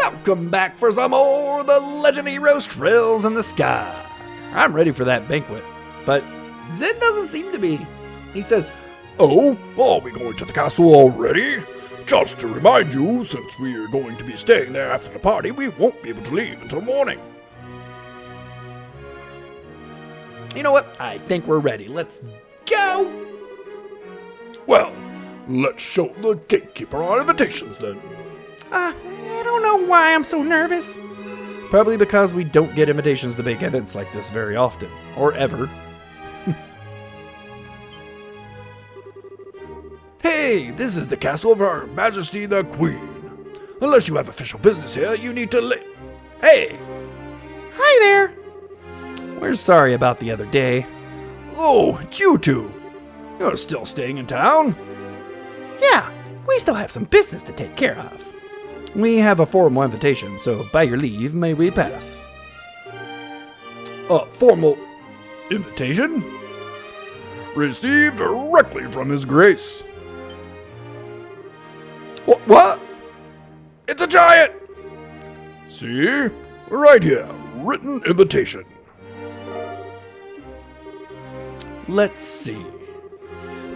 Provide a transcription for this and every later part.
Welcome back for some more The Legend of Heroes Trails in the Sky. I'm ready for that banquet, but Zen doesn't seem to be. He says, "Oh, are we going to the castle already? Just to remind you, since we're going to be staying there after the party, we won't be able to leave until morning." "You know what? I think we're ready. Let's go." "Well, let's show the gatekeeper our invitations then." I don't know why I'm so nervous. Probably because we don't get invitations to big events like this very often, or ever. "Hey, this is the castle of Her Majesty the Queen. Unless you have official business here, you need to Hey!" "Hi there. We're sorry about the other day." "Oh, it's you two. You're still staying in town?" "Yeah, we still have some business to take care of." "We have a formal invitation, so by your leave, may we pass?" "A formal invitation? Received directly from His Grace." "What? It's a giant!" "See? Right here. Written invitation." Let's see.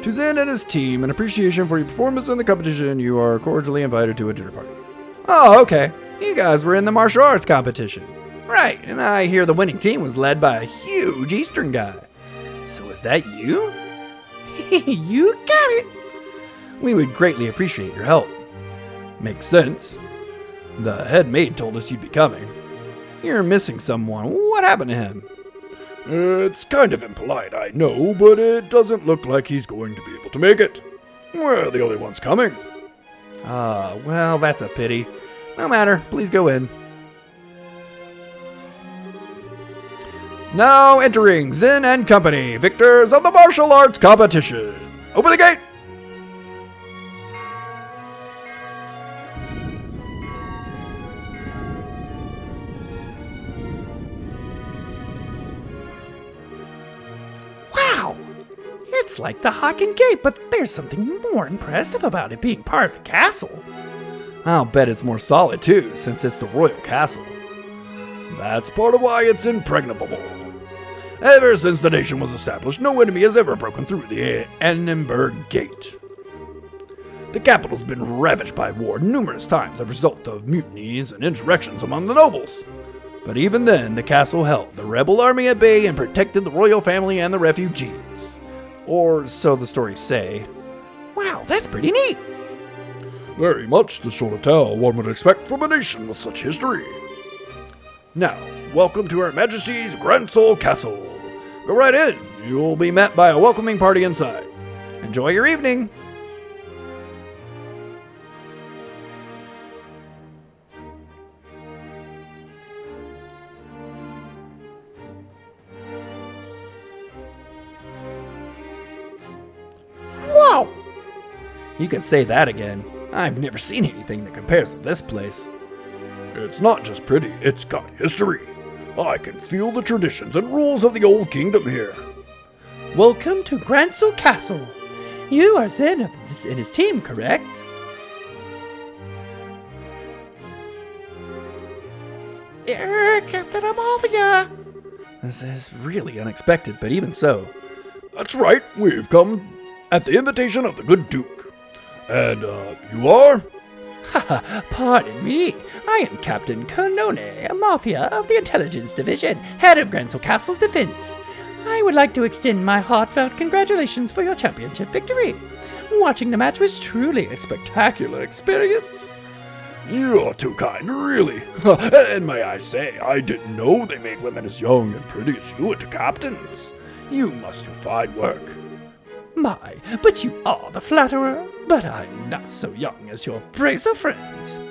"To Zen and his team, in appreciation for your performance in the competition, you are cordially invited to a dinner party." Oh, okay. You guys were in the martial arts competition. Right, and I hear the winning team was led by a huge Eastern guy. So is that you? You got it. We would greatly appreciate your help. Makes sense. The head maid told us you'd be coming. You're missing someone. What happened to him? It's kind of impolite, I know, but it doesn't look like he's going to be able to make it. We're the only ones coming. Well, that's a pity. No matter, please go in. Now entering Zen and Company, victors of the martial arts competition. Open the gate! Wow! It's like the Hakken Gate, but there's something more impressive about it being part of the castle. I'll bet it's more solid too, since it's the royal castle. That's part of why it's impregnable. Ever since the nation was established, no enemy has ever broken through the Annenberg Gate. The capital's been ravaged by war numerous times as a result of mutinies and insurrections among the nobles. But even then, the castle held the rebel army at bay and protected the royal family and the refugees. Or so the stories say. Wow, that's pretty neat. Very much the sort of tale one would expect from a nation with such history. Now, welcome to Her Majesty's Gransol Castle. Go right in. You'll be met by a welcoming party inside. Enjoy your evening. Whoa! You can say that again. I've never seen anything that compares to this place. It's not just pretty, it's got history. I can feel the traditions and rules of the old kingdom here. Welcome to Gransol Castle. You are Zen and his team, correct? Captain Amalthea! This is really unexpected, but even so. That's right, we've come at the invitation of the good Duke. And, you are? Pardon me. I am Captain Kanone Amalthea of the Intelligence Division, head of Gransol Castle's defense. I would like to extend my heartfelt congratulations for your championship victory. Watching the match was truly a spectacular experience. You're too kind, really. And may I say, I didn't know they made women as young and pretty as you into captains. You must do fine work. My, but you are the flatterer. But I'm not so young as your bracer friends.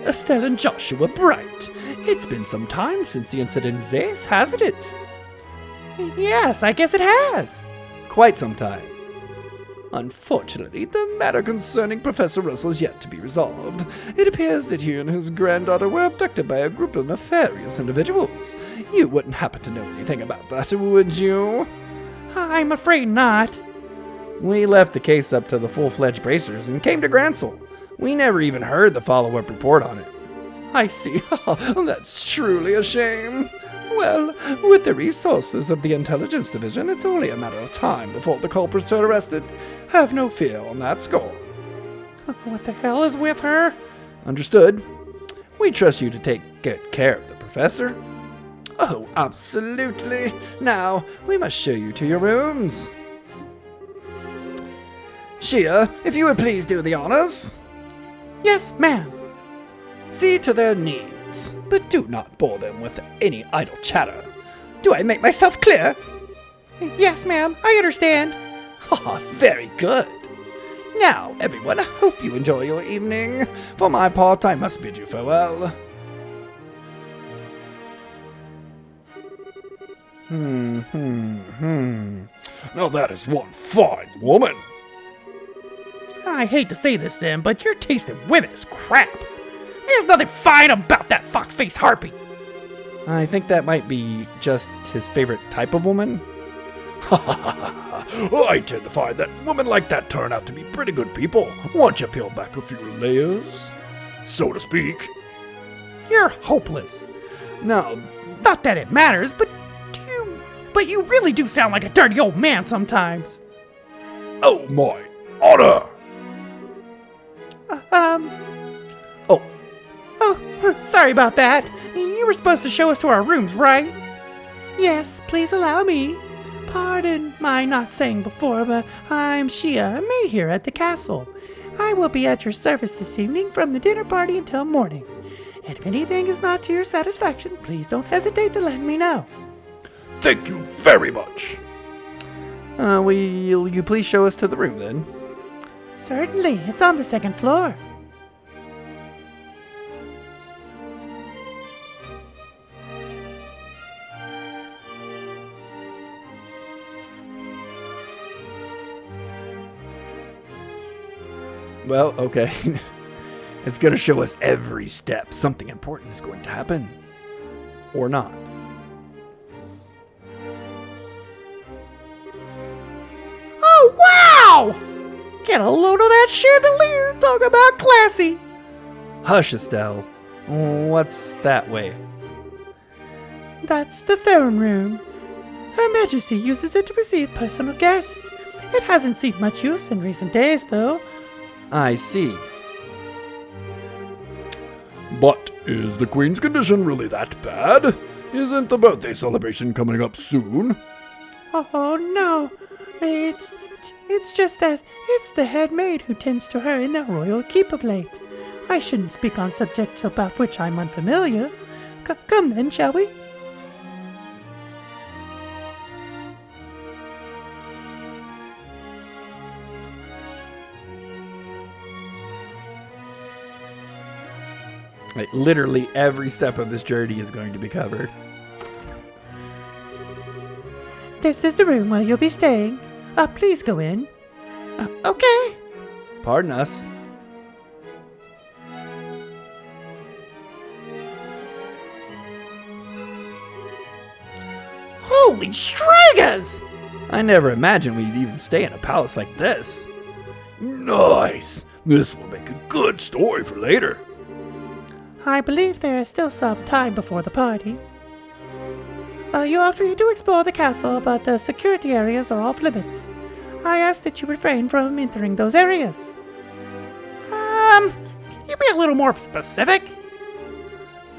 Estelle and Joshua Bright. It's been some time since the incident in Zace, hasn't it? Yes, I guess it has. Quite some time. Unfortunately, the matter concerning Professor Russell is yet to be resolved. It appears that he and his granddaughter were abducted by a group of nefarious individuals. You wouldn't happen to know anything about that, would you? I'm afraid not. We left the case up to the full-fledged bracers and came to Gransol. We never even heard the follow-up report on it. I see. That's truly a shame. Well, with the resources of the Intelligence Division, it's only a matter of time before the culprits are arrested. Have no fear on that score. What the hell is with her? Understood. We trust you to take good care of the professor. Oh, absolutely. Now, we must show you to your rooms. Shia, if you would please do the honors. Yes, ma'am. See to their needs, but do not bore them with any idle chatter. Do I make myself clear? Yes, ma'am. I understand. Very good. Now, everyone, I hope you enjoy your evening. For my part, I must bid you farewell. Now that is one fine woman. I hate to say this, Sim, but your taste in women is crap. There's nothing fine about that fox-faced harpy. I think that might be just his favorite type of woman. I tend to find that women like that turn out to be pretty good people once you peel back a few layers, so to speak. You're hopeless. No, not that it matters, but you really do sound like a dirty old man sometimes. Oh my honor! Sorry about that. You were supposed to show us to our rooms, right? Yes, please allow me. Pardon my not saying before, but I'm Shia, a maid here at the castle. I will be at your service this evening from the dinner party until morning. And if anything is not to your satisfaction, please don't hesitate to let me know. Thank you very much. Will you please show us to the room then? Certainly, it's on the second floor. Well, okay. It's going to show us every step. Something important is going to happen. Or not. Oh, wow! Get a load of that chandelier. Talk about classy. Hush, Estelle. What's that way? That's the throne room. Her Majesty uses it to receive personal guests. It hasn't seen much use in recent days, though. I see. But is the Queen's condition really that bad? Isn't the birthday celebration coming up soon? Oh, no. It's just that it's the head maid who tends to her in the royal keep of late. I shouldn't speak on subjects about which I'm unfamiliar. Come then, shall we? Like, literally every step of this journey is going to be covered. This is the room where you'll be staying. Please go in. Okay. Pardon us. Holy Straggers! I never imagined we'd even stay in a palace like this. Nice! This will make a good story for later. I believe there is still some time before the party. You are free to explore the castle, but the security areas are off limits. I ask that you refrain from entering those areas. Can you be a little more specific?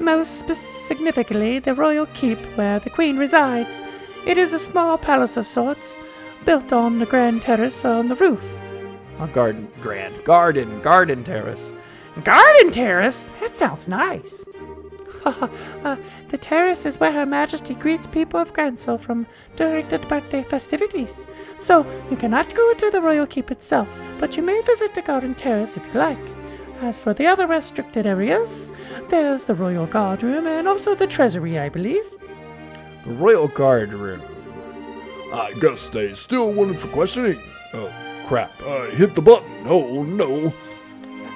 Most significantly, the royal keep where the queen resides. It is a small palace of sorts, built on the grand terrace on the roof. A garden terrace. Garden terrace? That sounds nice. The terrace is where Her Majesty greets people of Gransel from during the birthday festivities. So you cannot go to the royal keep itself, but you may visit the garden terrace if you like. As for the other restricted areas, there's the royal guard room and also the treasury, I believe. The royal guard room. I guess they still wanted for questioning. Oh, crap. I hit the button. Oh, no.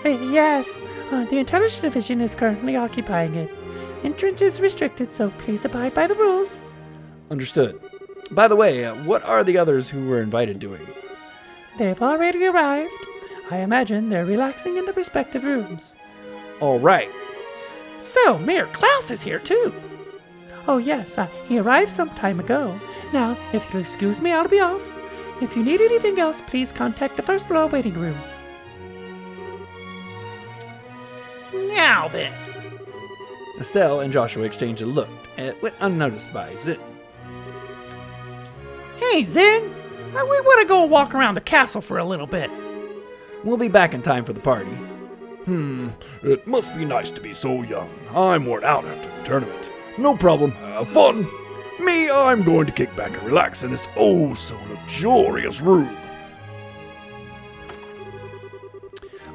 Yes, the Intelligence Division is currently occupying it. Entrance is restricted, so please abide by the rules. Understood. By the way, what are the others who were invited doing? They've already arrived. I imagine they're relaxing in their respective rooms. All right. So, Mayor Klaus is here too. Oh yes, he arrived some time ago. Now, if you'll excuse me, I'll be off. If you need anything else, please contact the first floor waiting room. Now then. Estelle and Joshua exchanged a look, and it went unnoticed by Zin. Hey, Zen! We want to go walk around the castle for a little bit. We'll be back in time for the party. It must be nice to be so young. I'm worn out after the tournament. No problem, have fun. Me, I'm going to kick back and relax in this oh-so-luxurious room.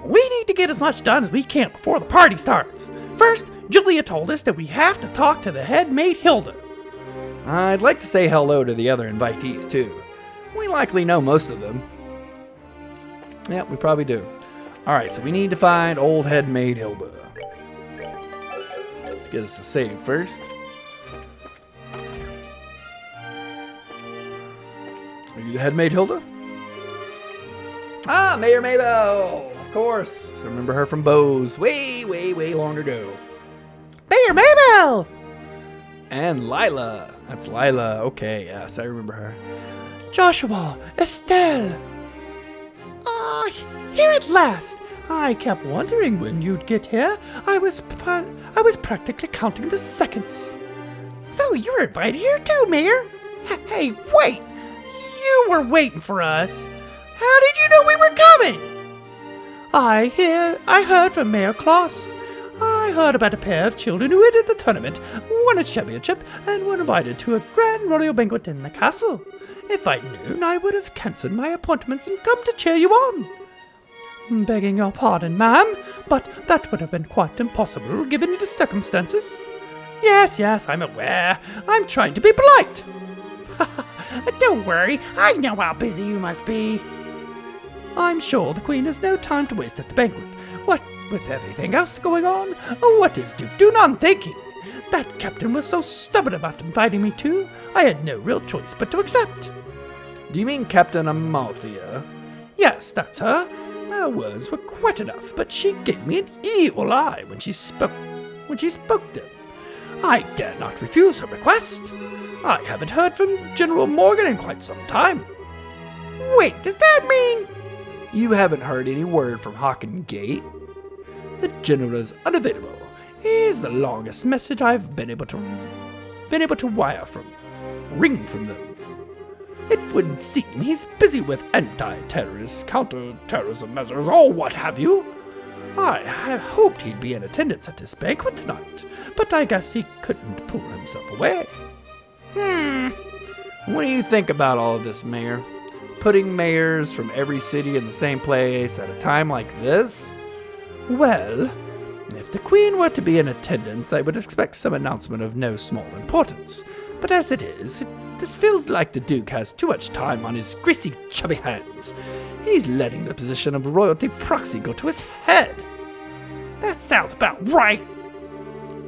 We need to get as much done as we can before the party starts. First, Julia told us that we have to talk to the head maid Hilda. I'd like to say hello to the other invitees, too. We likely know most of them. Yeah, we probably do. Alright, so we need to find old head maid Hilda. Let's get us a save first. Are you the head maid Hilda? Ah, Mayor Mabel! Of course. I remember her from Bose way long ago. Mayor Mabel! And Lila. That's Lila. Okay, yes, I remember her. Joshua, Estelle. Here at last. I kept wondering when you'd get here. I was practically counting the seconds. So you were invited here too, Mayor? Hey, wait! You were waiting for us. How did you know we were coming? I heard from Mayor Klaus. I heard about a pair of children who entered the tournament, won a championship, and were invited to a grand royal banquet in the castle. If I'd known, I would have cancelled my appointments and come to cheer you on. Begging your pardon, ma'am, but that would have been quite impossible given the circumstances. Yes, I'm aware. I'm trying to be polite. Don't worry, I know how busy you must be. I'm sure the Queen has no time to waste at the banquet. What with everything else going on? What is to do non-thinking? That captain was so stubborn about inviting me too, I had no real choice but to accept. Do you mean Captain Amalthea? Yes, that's her. Her words were quite enough, but she gave me an evil eye when she spoke them. I dare not refuse her request. I haven't heard from General Morgan in quite some time. Wait, does that mean... You haven't heard any word from Hawken Gate? The general is unavailable. He's the longest message I've been able to ring from them. It would seem he's busy with anti-terrorist, counter-terrorism measures, or what have you. I hoped he'd be in attendance at this banquet tonight, but I guess he couldn't pull himself away. What do you think about all of this, Mayor? Putting mayors from every city in the same place at a time like this? Well, if the Queen were to be in attendance, I would expect some announcement of no small importance. But as it is, this feels like the Duke has too much time on his greasy, chubby hands. He's letting the position of royalty proxy go to his head. That sounds about right.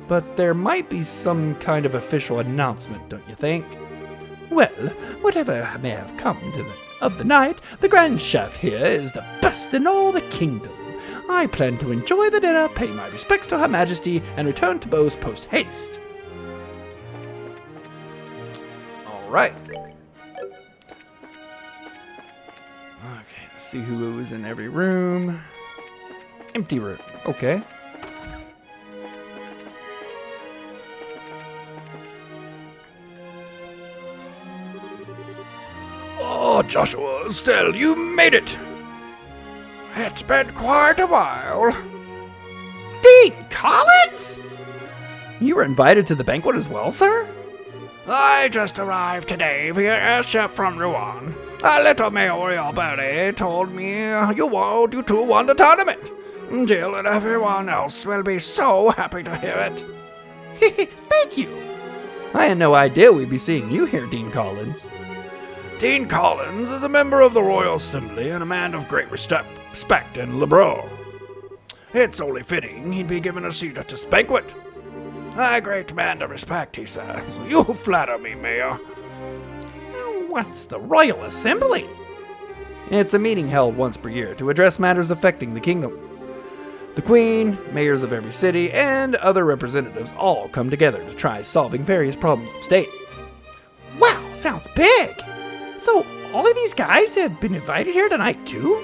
But there might be some kind of official announcement, don't you think? Well, whatever may have come of the night, the Grand Chef here is the best in all the kingdom. I plan to enjoy the dinner, pay my respects to Her Majesty, and return to Bose post-haste. All right. Okay, let's see who was in every room. Empty room. Okay. Oh, Joshua, Estelle, you made it. It's been quite a while. Dean Collins? You were invited to the banquet as well, sir? I just arrived today via airship from Rouen. A little mayoral birdie told me you two won the tournament. Jill and everyone else will be so happy to hear it. Thank you. I had no idea we'd be seeing you here, Dean Collins. Dean Collins is a member of the Royal Assembly and a man of great respect in Le Bro. It's only fitting he'd be given a seat at this banquet. A great man of respect, he says. You flatter me, Mayor. What's the Royal Assembly? It's a meeting held once per year to address matters affecting the kingdom. The Queen, mayors of every city, and other representatives all come together to try solving various problems of state. Wow, sounds big. So, all of these guys have been invited here tonight too?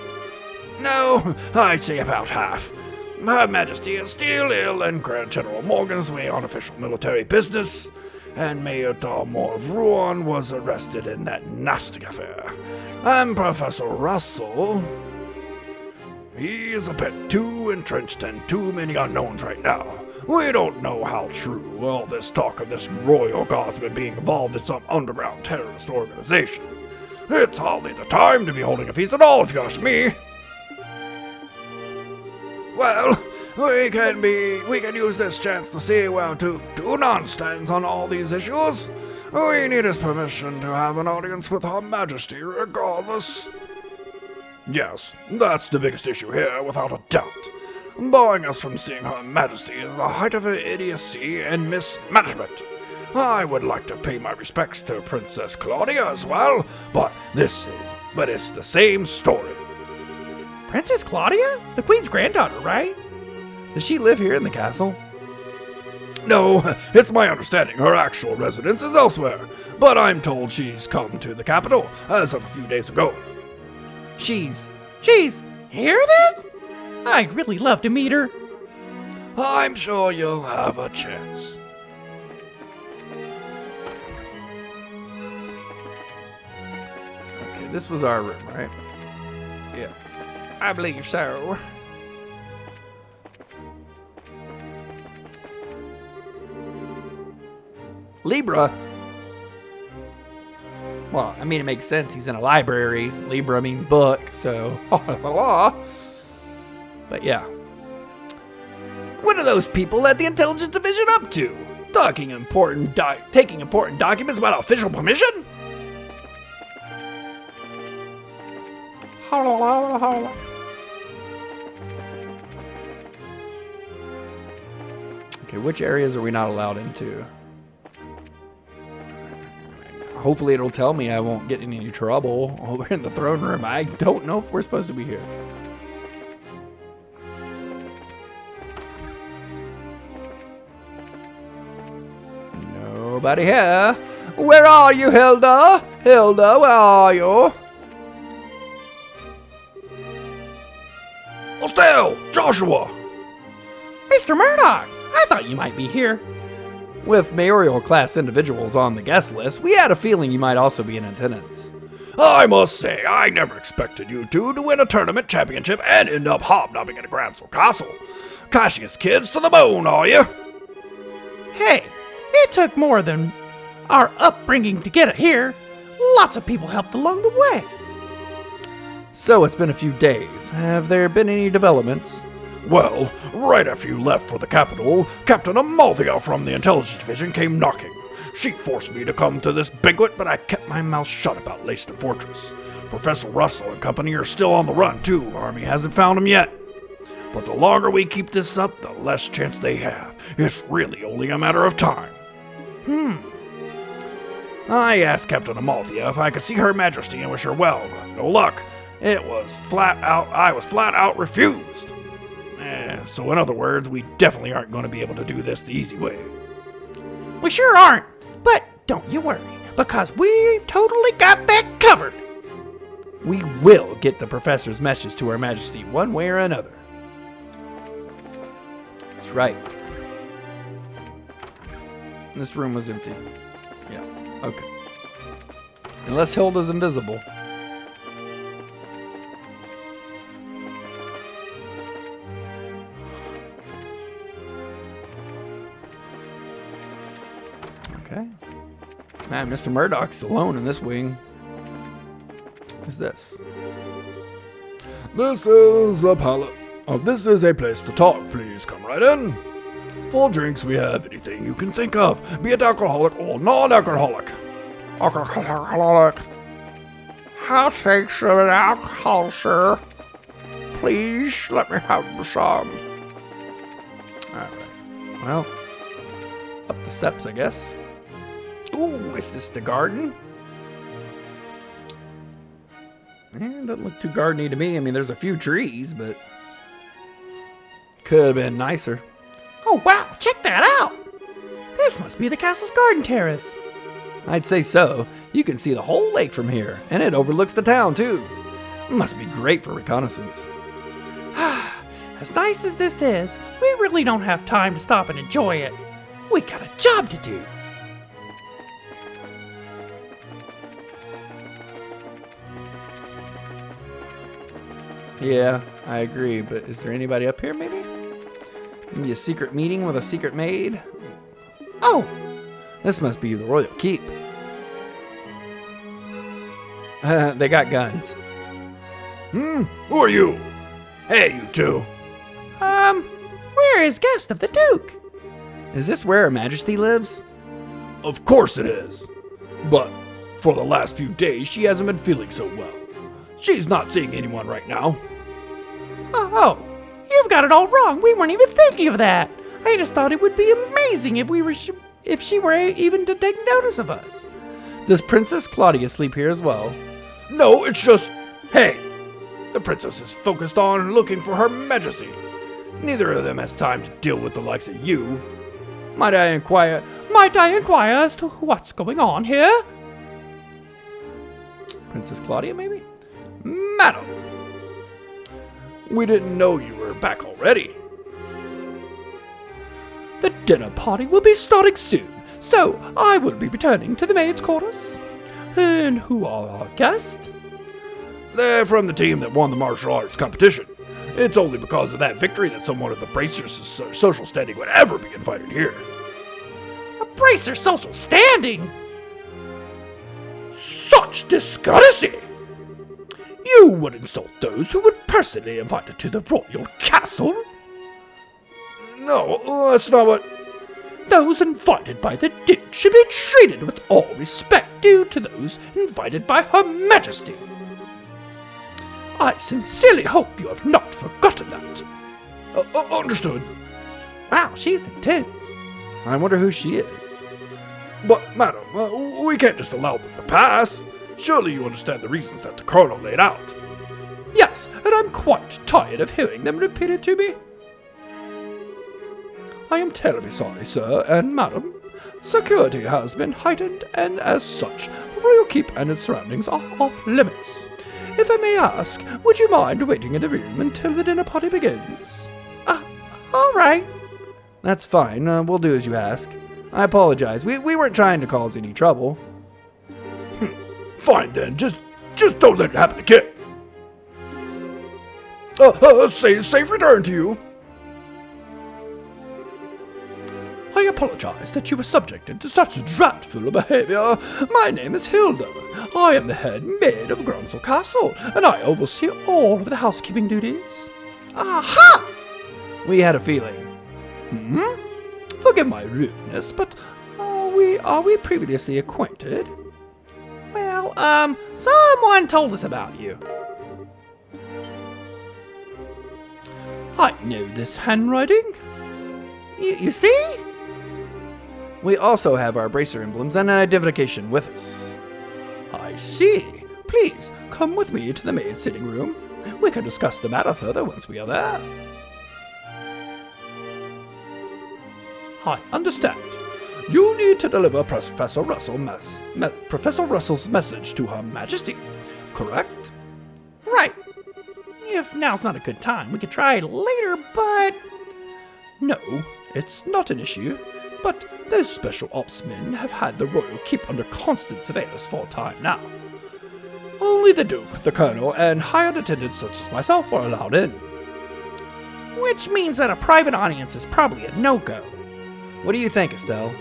No, I'd say about half. Her Majesty is still ill, and Grand General Morgan's away on official military business, and Mayor Dalmor of Rouen was arrested in that nasty affair. And Professor Russell, he is a bit too entrenched and too many unknowns right now. We don't know how true all this talk of this royal guardsman being involved in some underground terrorist organization. It's hardly the time to be holding a feast at all, if you ask me. Well, we can use this chance to see where Tunon stands on all these issues. We need his permission to have an audience with Her Majesty regardless. Yes, that's the biggest issue here, without a doubt. Barring us from seeing Her Majesty is the height of her idiocy and mismanagement. I would like to pay my respects to Princess Claudia as well, but it's the same story. Princess Claudia? The Queen's granddaughter, right? Does she live here in the castle? No, it's my understanding her actual residence is elsewhere, but I'm told she's come to the capital as of a few days ago. She's here then? I'd really love to meet her. I'm sure you'll have a chance. Okay, this was our room, right? Yeah, I believe so. Libra. Well, I mean, it makes sense. He's in a library. Libra means book, so. But yeah. What are those people at the Intelligence Division up to? Taking important documents without official permission? Okay, which areas are we not allowed into? Hopefully it'll tell me I won't get in any trouble over in the throne room. I don't know if we're supposed to be here. Nobody here. Where are you, Hilda? Hilda, where are you? Estelle! Joshua! Mr. Murdoch, I thought you might be here. With mayoral class individuals on the guest list, we had a feeling you might also be in attendance. I must say, I never expected you two to win a tournament championship and end up hobnobbing at a Gransel Castle. Cassius kids to the bone, are you? Hey, it took more than our upbringing to get it here. Lots of people helped along the way. So it's been a few days. Have there been any developments? Well, right after you left for the capital, Captain Amalthea from the Intelligence Division came knocking. She forced me to come to this banquet, but I kept my mouth shut about Leiston Fortress. Professor Russell and company are still on the run, too. Army hasn't found them yet. But the longer we keep this up, the less chance they have. It's really only a matter of time. I asked Captain Amalthea if I could see Her Majesty and wish her well, but no luck. I was flat out refused. So in other words, we definitely aren't going to be able to do this the easy way. We sure aren't, but don't you worry, because we've totally got that covered. We will get the professor's message to Her Majesty one way or another. That's right. This room was empty. Yeah, okay. Unless Hilda's invisible. Okay. Man, Mr. Murdoch's alone in this wing. Who's this? This is a this is a place to talk. Please come right in. For drinks, we have anything you can think of, be it alcoholic or non-alcoholic. Alcoholic. I'll take some alcohol, sir. Please let me have some. Alright. Well, up the steps, I guess. Ooh, is this the garden? Doesn't look too gardeny to me. I mean, there's a few trees, but could have been nicer. Oh, wow, check that out! This must be the castle's garden terrace. I'd say so. You can see the whole lake from here, and it overlooks the town, too. It must be great for reconnaissance. As nice as this is, we really don't have time to stop and enjoy it. We got a job to do. Yeah, I agree, but is there anybody up here, maybe? Maybe a secret meeting with a secret maid? Oh, This must be the royal keep. They got guns. Who are you? Hey, you two. where is guest of the Duke? Is this where Her Majesty lives? Of course it is. But for the last few days, she hasn't been feeling so well. She's not seeing anyone right now. Oh, you've got it all wrong. We weren't even thinking of that. I just thought it would be amazing if she were even to take notice of us. Does Princess Claudia sleep here as well? No, it's just, hey, the princess is focused on looking for Her Majesty. Neither of them has time to deal with the likes of you. Might I inquire? Might I inquire as to what's going on here? Princess Claudia, maybe? Madam, we didn't know you were back already. The dinner party will be starting soon, so I will be returning to the maids' quarters. And who are our guests? They're from the team that won the martial arts competition. It's only because of that victory that someone of the Bracers' social standing would ever be invited here. A bracer social standing? Such discourtesy! You would insult those who would personally invite you to the royal castle? No, that's not what... Those invited by the Duke should be treated with all respect due to those invited by Her Majesty. I sincerely hope you have not forgotten that. Understood. Wow, she's intense. I wonder who she is. But, madam, we can't just allow them to pass. Surely you understand the reasons that the colonel laid out. Yes, and I'm quite tired of hearing them repeated to me. I am terribly sorry, sir and madam. Security has been heightened, and as such, the royal keep and its surroundings are off limits. If I may ask, would you mind waiting in the room until the dinner party begins? All right. That's fine. We'll do as you ask. I apologize. We weren't trying to cause any trouble. Fine then, just don't let it happen again. Safe return to you. I apologize that you were subjected to such dreadful behavior. My name is Hilda. I am the head maid of Gronsel Castle, and I oversee all of the housekeeping duties. Aha! We had a feeling. Forgive my rudeness, but are we previously acquainted? Well, someone told us about you. I know this handwriting. You see? We also have our bracer emblems and an identification with us. I see. Please, come with me to the maid's sitting room. We can discuss the matter further once we are there. I understand. You need to deliver Professor Russell's message to Her Majesty, correct? Right. If now's not a good time, we could try later, but... No, it's not an issue. But those special ops men have had the royal keep under constant surveillance for a time now. Only the Duke, the Colonel, and hired attendants such as myself are allowed in. Which means that a private audience is probably a no-go. What do you think, Estelle?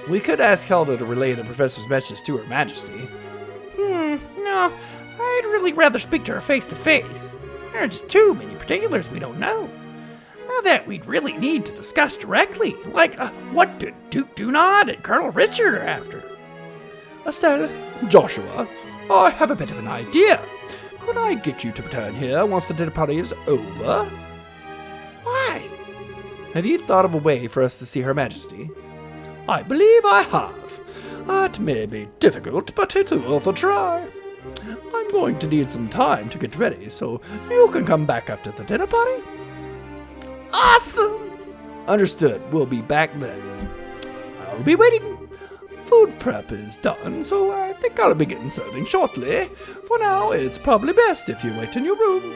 We could ask Hilda to relay the professor's message to Her Majesty. No, I'd really rather speak to her face-to-face. There are just too many particulars we don't know. That we'd really need to discuss directly, like what did Duke Dunod and Colonel Richard are after. Estelle, Joshua, I have a bit of an idea. Could I get you to return here once the dinner party is over? Why? Have you thought of a way for us to see Her Majesty? I believe I have. It may be difficult, but it's worth a try. I'm going to need some time to get ready, so you can come back after the dinner party. Awesome! Understood. We'll be back then. I'll be waiting. Food prep is done, so I think I'll begin serving shortly. For now, it's probably best if you wait in your room.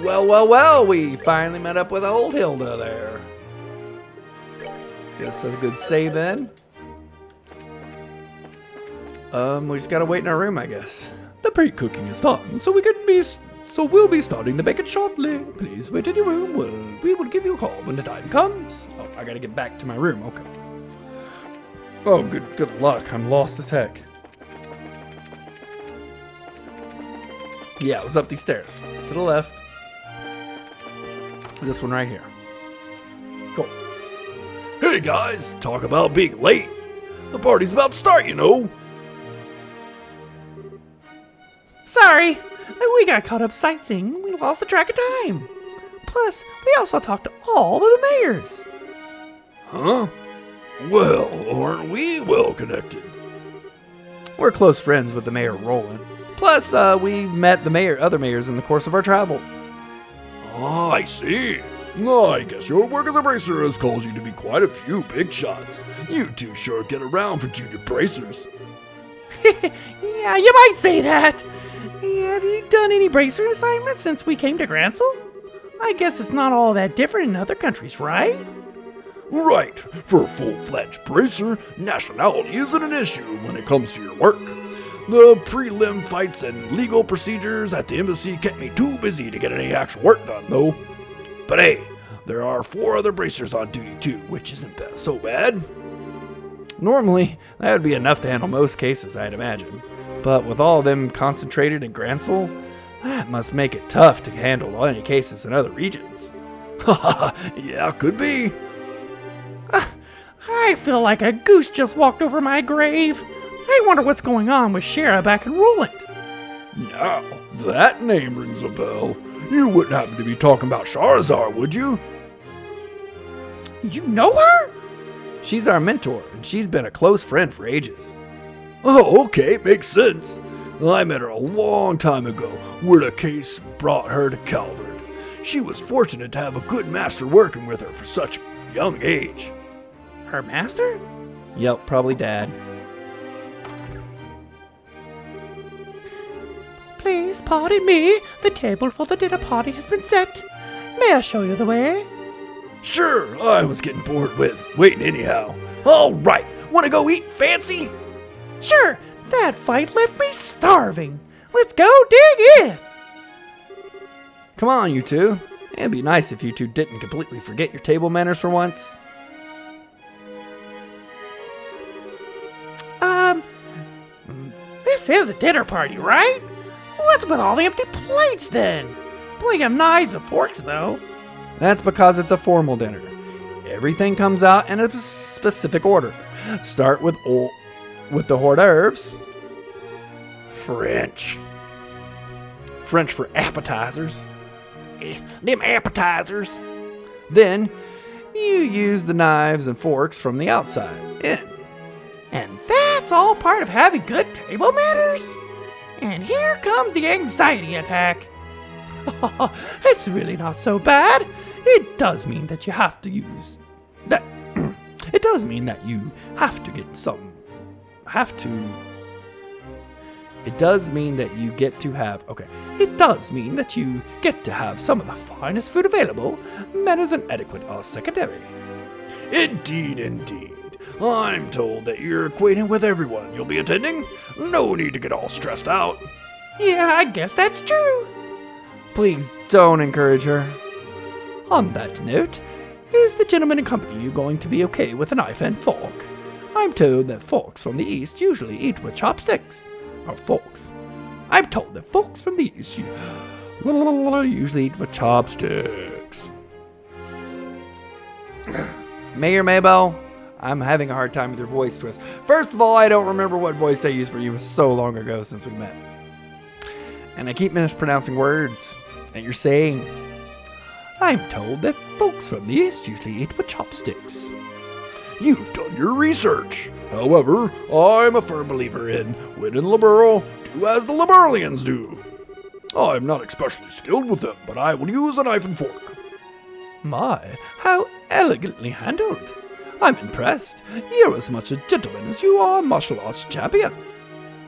Well, we finally met up with old Hilda there. Let's get us a good save in. We just gotta wait in our room, I guess. The pre-cooking is done, so we'll be starting the bacon shortly. Please wait in your room. We will give you a call when the time comes. Oh, I gotta get back to my room, okay. Oh, good luck. I'm lost as heck. Yeah, it was up these stairs. To the left. This one right here. Cool. Hey guys, talk about being late. The party's about to start, you know. Sorry, we got caught up sightseeing. We lost the track of time. Plus, we also talked to all of the mayors. Huh? Well, aren't we well connected? We're close friends with the mayor, Roland. Plus, we've met the other mayors in the course of our travels. Oh, I see. I guess your work as a bracer has caused you to be quite a few big shots. You two sure get around for junior bracers. Yeah, you might say that. Have you done any bracer assignments since we came to Grancel? I guess it's not all that different in other countries, right? Right. For a full-fledged bracer, nationality isn't an issue when it comes to your work. The prelim fights and legal procedures at the embassy kept me too busy to get any actual work done, though. But hey, there are 4 other bracers on duty too, which isn't so bad. Normally, that would be enough to handle most cases, I'd imagine. But with all of them concentrated in Grancel, that must make it tough to handle any cases in other regions. Yeah, could be. I feel like a goose just walked over my grave. I wonder what's going on with Shara back in Roland. Now, that name rings a bell. You wouldn't happen to be talking about Charizard, would you? You know her? She's our mentor, and she's been a close friend for ages. Oh, okay, makes sense. I met her a long time ago, where the case brought her to Calvert. She was fortunate to have a good master working with her for such a young age. Her master? Yep, probably Dad. Please pardon me. The table for the dinner party has been set. May I show you the way? Sure, I was getting bored with waiting anyhow. All right, want to go eat fancy? Sure, that fight left me starving. Let's go dig in. Come on, you two. It'd be nice if you two didn't completely forget your table manners for once. This is a dinner party, right? What's with all the empty plates then? Plenty of knives and forks, though. That's because it's a formal dinner. Everything comes out in a specific order. Start with the hors d'oeuvres. French for appetizers. Them appetizers. Then you use the knives and forks from the outside in. And that's all part of having good table manners? And here comes the anxiety attack. It's really not so bad. It does mean that you have to use that. It does mean that you have to get some. It does mean that you get to have. Okay. It does mean that you get to have some of the finest food available. Manners and etiquette are secondary. Indeed. I'm told that you're acquainted with everyone you'll be attending. No need to get all stressed out. Yeah, I guess that's true. Please don't encourage her. On that note, is the gentleman in company you going to be okay with a knife and fork? I'm told that folks from the East usually eat with chopsticks. Or forks. I'm told that folks from the East usually eat with chopsticks. Mayor Maybell, I'm having a hard time with your voice twist. First of all, I don't remember what voice I used for you. It was so long ago since we met. And I keep mispronouncing words that you're saying. I'm told that folks from the East usually eat with chopsticks. You've done your research. However, I'm a firm believer in when in Liberl, do as the Liberlians do. I'm not especially skilled with them, but I will use a knife and fork. My, how elegantly handled. I'm impressed. You're as much a gentleman as you are a martial arts champion.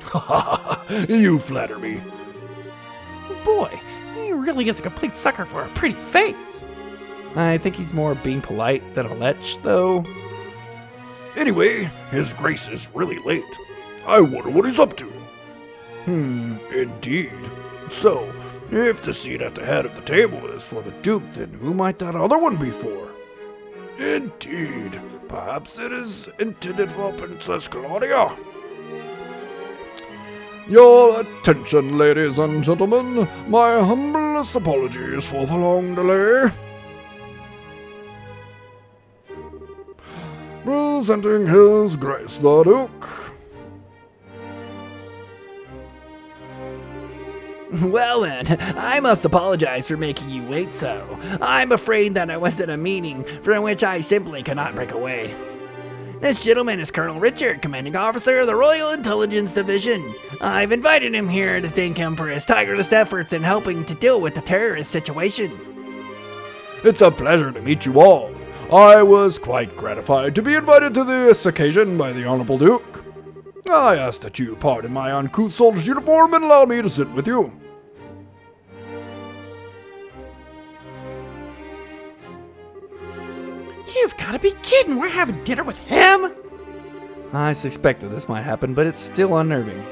Ha ha ha, you flatter me. Boy, he really is a complete sucker for a pretty face. I think he's more being polite than a lech, though. Anyway, his grace is really late. I wonder what he's up to. Indeed. So, if the seat at the head of the table is for the Duke, then who might that other one be for? Indeed. Perhaps it is intended for Princess Claudia. Your attention, ladies and gentlemen. My humblest apologies for the long delay. Presenting His Grace the Duke. Well then, I must apologize for making you wait so. I'm afraid that I was at a meeting from which I simply could not break away. This gentleman is Colonel Richard, commanding officer of the Royal Intelligence Division. I've invited him here to thank him for his tireless efforts in helping to deal with the terrorist situation. It's a pleasure to meet you all. I was quite gratified to be invited to this occasion by the Honorable Duke. I ask that you pardon my uncouth soldier's uniform and allow me to sit with you. You've got to be kidding. We're having dinner with him? I suspected this might happen, but it's still unnerving.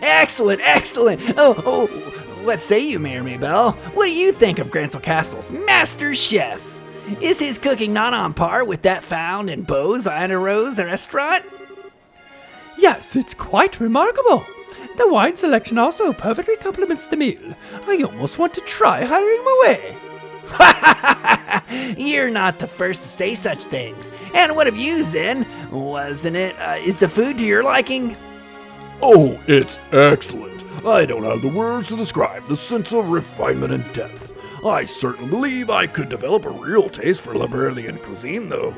Excellent, excellent. Oh, what say you, Mayor Maybell? What do you think of Grancel Castle's master chef? Is his cooking not on par with that found in Beau's Anna Rose restaurant? Yes, it's quite remarkable. The wine selection also perfectly complements the meal. I almost want to try hiring him away. You're not the first to say such things. And what of you, Zen? Wasn't it? Is the food to your liking? Oh, it's excellent. I don't have the words to describe the sense of refinement and depth. I certainly believe I could develop a real taste for Liberlian cuisine, though.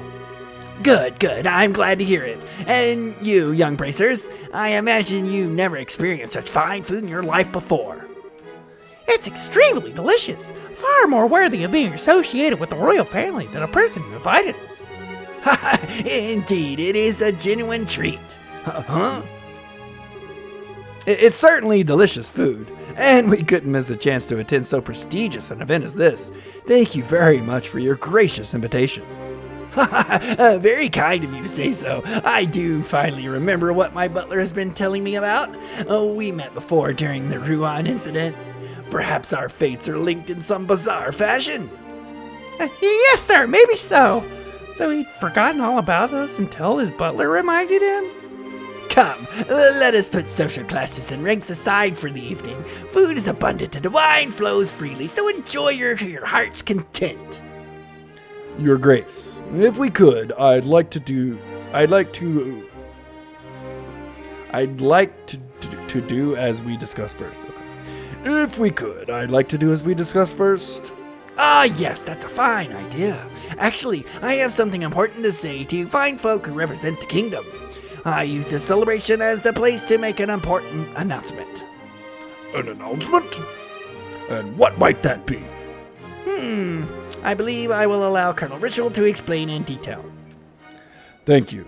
Good, good. I'm glad to hear it. And you, young bracers, I imagine you never experienced such fine food in your life before. It's extremely delicious. Far more worthy of being associated with the royal family than a person who invited us. Indeed, it is a genuine treat. Huh? It's certainly delicious food, and we couldn't miss a chance to attend so prestigious an event as this. Thank you very much for your gracious invitation. Very kind of you to say so. I do finally remember what my butler has been telling me about. Oh, we met before during the Rouen incident. Perhaps our fates are linked in some bizarre fashion. Yes, sir, maybe so. So he'd forgotten all about us until his butler reminded him? Come, let us put social classes and ranks aside for the evening. Food is abundant and the wine flows freely, so enjoy your heart's content. Your Grace, if we could, I'd like to do as we discussed first. Okay. If we could, I'd like to do as we discussed first. Ah, yes, that's a fine idea. Actually, I have something important to say to fine folk who represent the kingdom. I use this celebration as the place to make an important announcement. An announcement? And what might that be? I believe I will allow Colonel Ritual to explain in detail. Thank you.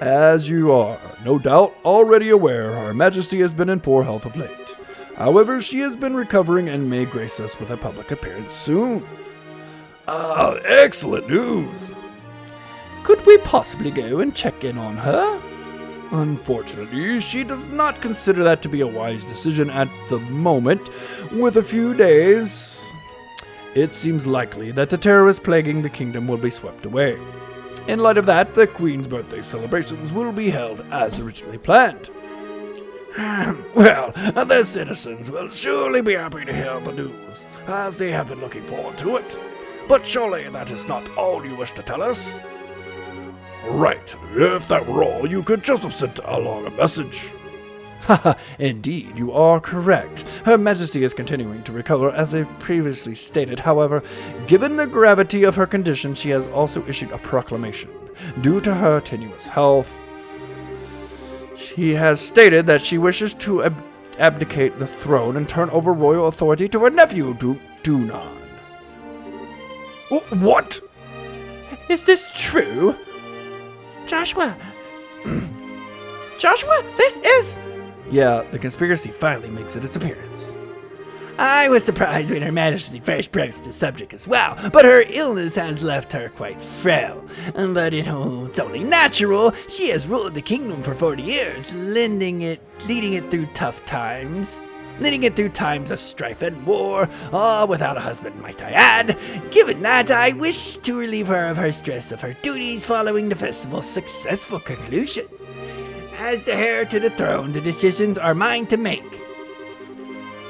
As you are, no doubt, already aware, Her Majesty has been in poor health of late. However, she has been recovering and may grace us with a public appearance soon. Ah, excellent news! Could we possibly go and check in on her? Unfortunately, she does not consider that to be a wise decision at the moment. With a few days, it seems likely that the terrorists plaguing the kingdom will be swept away. In light of that, the Queen's birthday celebrations will be held as originally planned. Well, the citizens will surely be happy to hear the news, as they have been looking forward to it. But surely that is not all you wish to tell us? Right. If that were all, you could just have sent along a message. Haha, indeed, you are correct. Her Majesty is continuing to recover, as I previously stated. However, given the gravity of her condition, she has also issued a proclamation. Due to her tenuous health, she has stated that she wishes to abdicate the throne and turn over royal authority to her nephew, Duke Dunan. What? Is this true? Joshua, Joshua, this is... Yeah, the conspiracy finally makes its appearance. I was surprised when Her Majesty first broached the subject as well, but her illness has left her quite frail. But it's only natural. She has ruled the kingdom for 40 years, leading it through tough times. Leading it through times of strife and war, all without a husband, might I add. Given that, I wish to relieve her of her stress of her duties following the festival's successful conclusion. As the heir to the throne, the decisions are mine to make.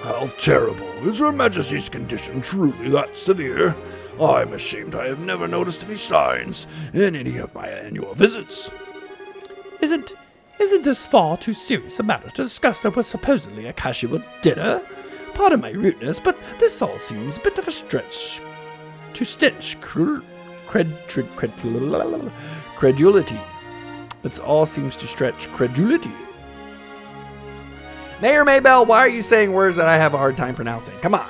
How terrible. Is Her Majesty's condition truly that severe? I'm ashamed I have never noticed any signs in any of my annual visits. Isn't this far too serious a matter to discuss over supposedly a casual dinner? Pardon my rudeness, but this all seems a bit of a stretch. To stench Credulity. This all seems to stretch credulity. Mayor Maybell, why are you saying words that I have a hard time pronouncing? Come on.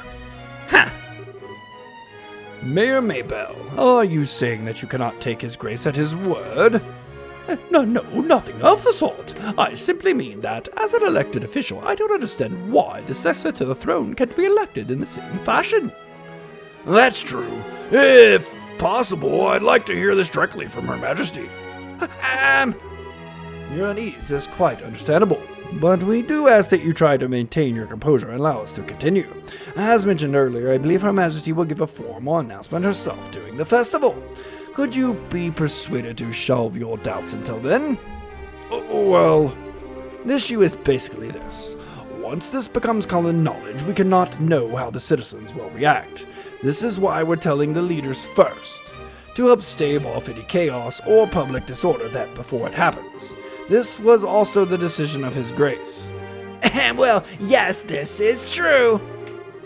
Mayor Maybell, are you saying that you cannot take his grace at his word? No, nothing of the sort. I simply mean that, as an elected official, I don't understand why the successor to the throne can't be elected in the same fashion. That's true. If possible, I'd like to hear this directly from Her Majesty. Your unease is quite understandable, but we do ask that you try to maintain your composure and allow us to continue. As mentioned earlier, I believe Her Majesty will give a formal announcement herself during the festival. Could you be persuaded to shelve your doubts until then? Well, the issue is basically this. Once this becomes common knowledge, we cannot know how the citizens will react. This is why we're telling the leaders first, to help stave off any chaos or public disorder before it happens. This was also the decision of His Grace. Well, yes, this is true.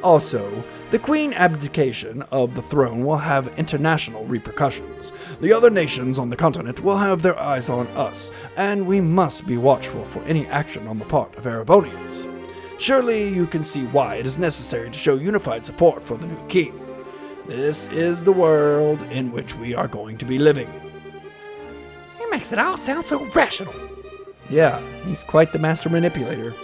Also, the Queen abdication of the throne will have international repercussions. The other nations on the continent will have their eyes on us, and we must be watchful for any action on the part of Erebonians. Surely you can see why it is necessary to show unified support for the new king. This is the world in which we are going to be living. it makes it all sound so rational. Yeah, he's quite the master manipulator.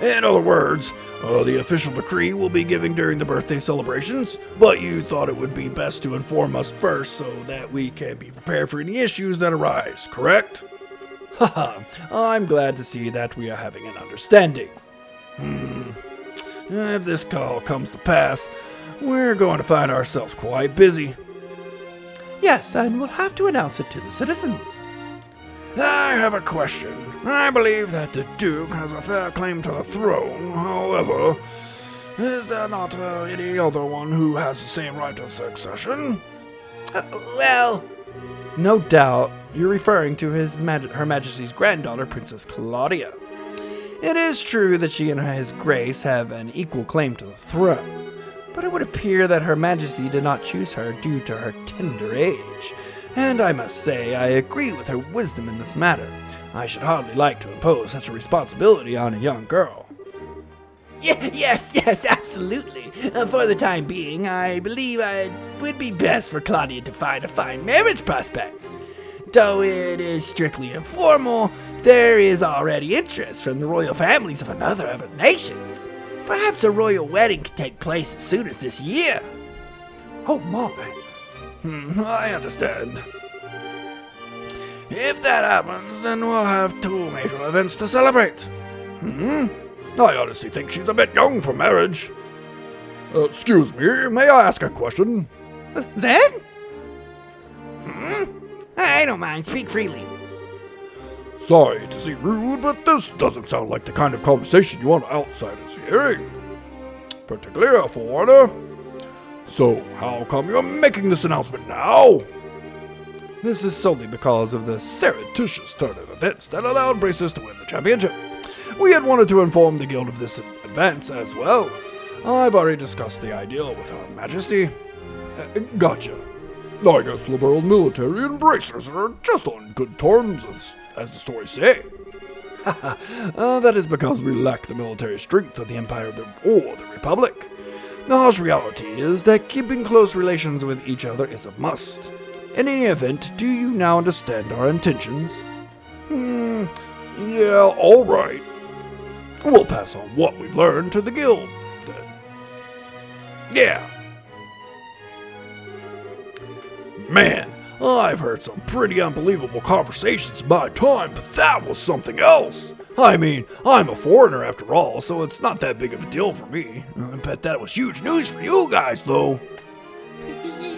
in other words, the official decree will be given during the birthday celebrations, but you thought it would be best to inform us first so that we can be prepared for any issues that arise, correct? Haha, I'm glad to see that we are having an understanding. If this call comes to pass, we're going to find ourselves quite busy. Yes, and we'll have to announce it to the citizens. I have a question. I believe that the Duke has a fair claim to the throne. However, is there not any other one who has the same right of succession? Well, No doubt you're referring to Her Majesty's granddaughter, Princess Claudia. It is true that she and His Grace have an equal claim to the throne, but it would appear that Her Majesty did not choose her due to her tender age. And I must say, I agree with her wisdom in this matter. I should hardly like to impose such a responsibility on a young girl. yes, absolutely. For the time being, I believe it would be best for Claudia to find a fine marriage prospect. Though it is strictly informal, there is already interest from the royal families of other nations. Perhaps a royal wedding could take place as soon as this year. Oh my. I understand. If that happens, then we'll have two major events to celebrate. I honestly think she's a bit young for marriage. Excuse me, may I ask a question? Zen? I don't mind, speak freely. Sorry to seem rude, but this doesn't sound like the kind of conversation you want outsiders hearing. Particularly a foreigner. So, how come you're making this announcement now? This is solely because of the surreptitious turn of events that allowed Braces to win the championship. We had wanted to inform the guild of this advance as well. I've already discussed the idea with Her Majesty. Gotcha. I guess the world military and Bracers are just on good terms, as the stories say. That is because we lack the military strength of the Empire or the Republic. The harsh reality is that keeping close relations with each other is a must. In any event, do you now understand our intentions? Yeah, all right. We'll pass on what we've learned to the guild, then. Yeah. Man, I've heard some pretty unbelievable conversations in my time, but that was something else. I mean, I'm a foreigner after all, so it's not that big of a deal for me. I bet that was huge news for you guys, though.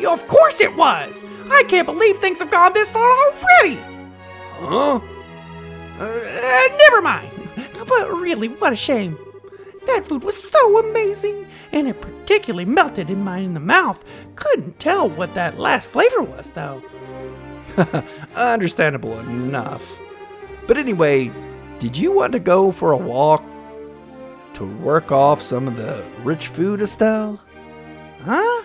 Of course it was! I can't believe things have gone this far already! Huh? Never mind. But really, what a shame. That food was so amazing, and it particularly melted in the mouth. Couldn't tell what that last flavor was, though. Understandable enough. But anyway, did you want to go for a walk to work off some of the rich food, Estelle? Huh?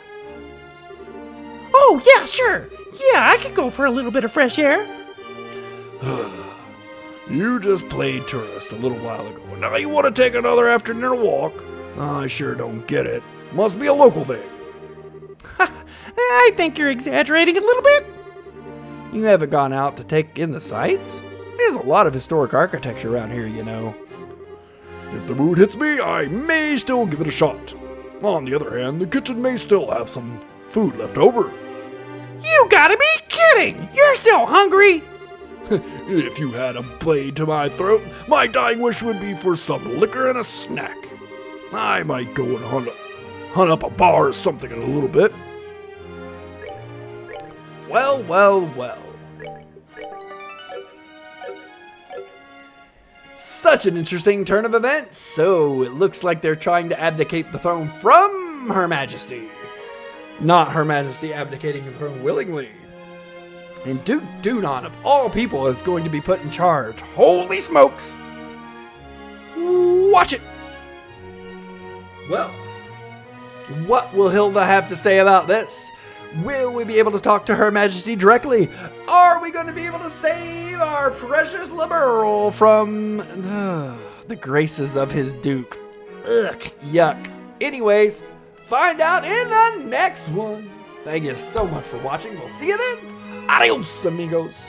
Oh, yeah, sure. Yeah, I could go for a little bit of fresh air. You just played tourist a little while ago, and now you want to take another after-dinner walk? I sure don't get it. Must be a local thing. I think you're exaggerating a little bit. You haven't gone out to take in the sights? There's a lot of historic architecture around here, you know. If the mood hits me, I may still give it a shot. On the other hand, the kitchen may still have some food left over. You gotta be kidding! You're still hungry? If you had a blade to my throat, my dying wish would be for some liquor and a snack. I might go and hunt up a bar or something in a little bit. Well, well, well. Such an interesting turn of events. So it looks like they're trying to abdicate the throne from Her Majesty. Not Her Majesty abdicating the throne willingly. And Duke Dunon, of all people, is going to be put in charge. Holy smokes! Watch it! Well, what will Hilda have to say about this? Will we be able to talk to Her Majesty directly? Are we going to be able to save our precious Liberal from the graces of his Duke? Ugh, yuck. Anyways, find out in the next one. Thank you so much for watching. We'll see you then. Adios, amigos.